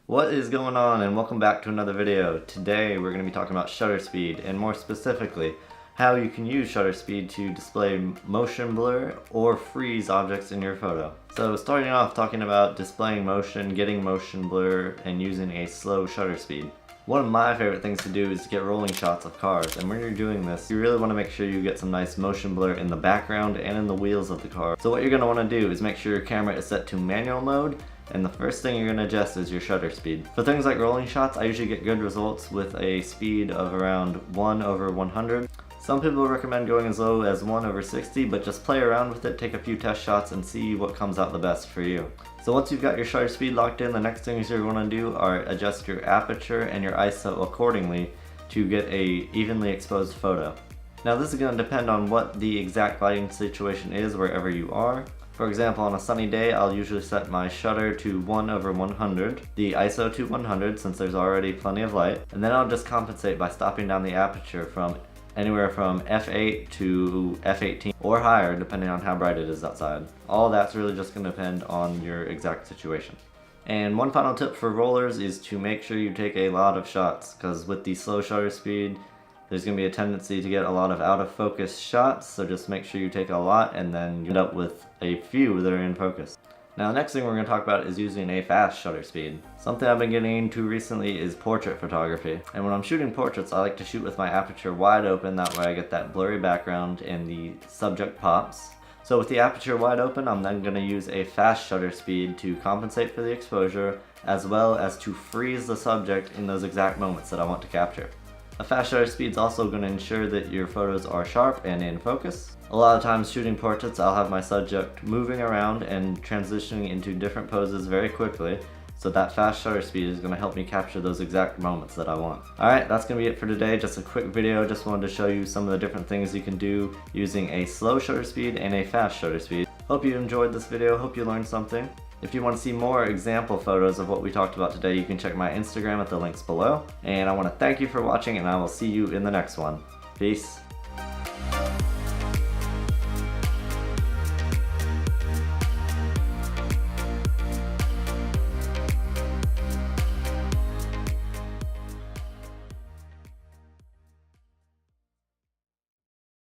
What is going on, and welcome back to another video. Today we're going to be talking about shutter speed, and more specifically how you can use shutter speed to display motion blur or freeze objects in your photo. So starting off talking about displaying motion, getting motion blur, and using a slow shutter speed. One of my favorite things to do is to get rolling shots of cars, and when you're doing this, you really want to make sure you get some nice motion blur in the background and in the wheels of the car. So what you're going to want to do is make sure your camera is set to manual mode, and the first thing you're going to adjust is your shutter speed. For things like rolling shots, I usually get good results with a speed of around 1/100. Some people recommend going as low as 1/60, but just play around with it, take a few test shots, and see what comes out the best for you. So once you've got your shutter speed locked in, the next things you're going to do are adjust your aperture and your ISO accordingly to get a evenly exposed photo. Now this is going to depend on what the exact lighting situation is wherever you are. For example, on a sunny day, I'll usually set my shutter to 1/100, the ISO to 100 since there's already plenty of light, and then I'll just compensate by stopping down the aperture from anywhere from f8 to f18 or higher depending on how bright it is outside. All that's really just going to depend on your exact situation. And one final tip for rollers is to make sure you take a lot of shots, because with the slow shutter speed there's going to be a tendency to get a lot of out of focus shots, so just make sure you take a lot and then you end up with a few that are in focus. Now the next thing we're going to talk about is using a fast shutter speed. Something I've been getting into recently is portrait photography. And when I'm shooting portraits, I like to shoot with my aperture wide open, that way I get that blurry background and the subject pops. So with the aperture wide open, I'm then going to use a fast shutter speed to compensate for the exposure, as well as to freeze the subject in those exact moments that I want to capture. A fast shutter speed is also going to ensure that your photos are sharp and in focus. A lot of times shooting portraits, I'll have my subject moving around and transitioning into different poses very quickly, so that fast shutter speed is going to help me capture those exact moments that I want. Alright, that's going to be it for today. Just a quick video. Just wanted to show you some of the different things you can do using a slow shutter speed and a fast shutter speed. Hope you enjoyed this video. Hope you learned something. If you want to see more example photos of what we talked about today, you can check my Instagram at the links below. And I want to thank you for watching, and I will see you in the next one. Peace.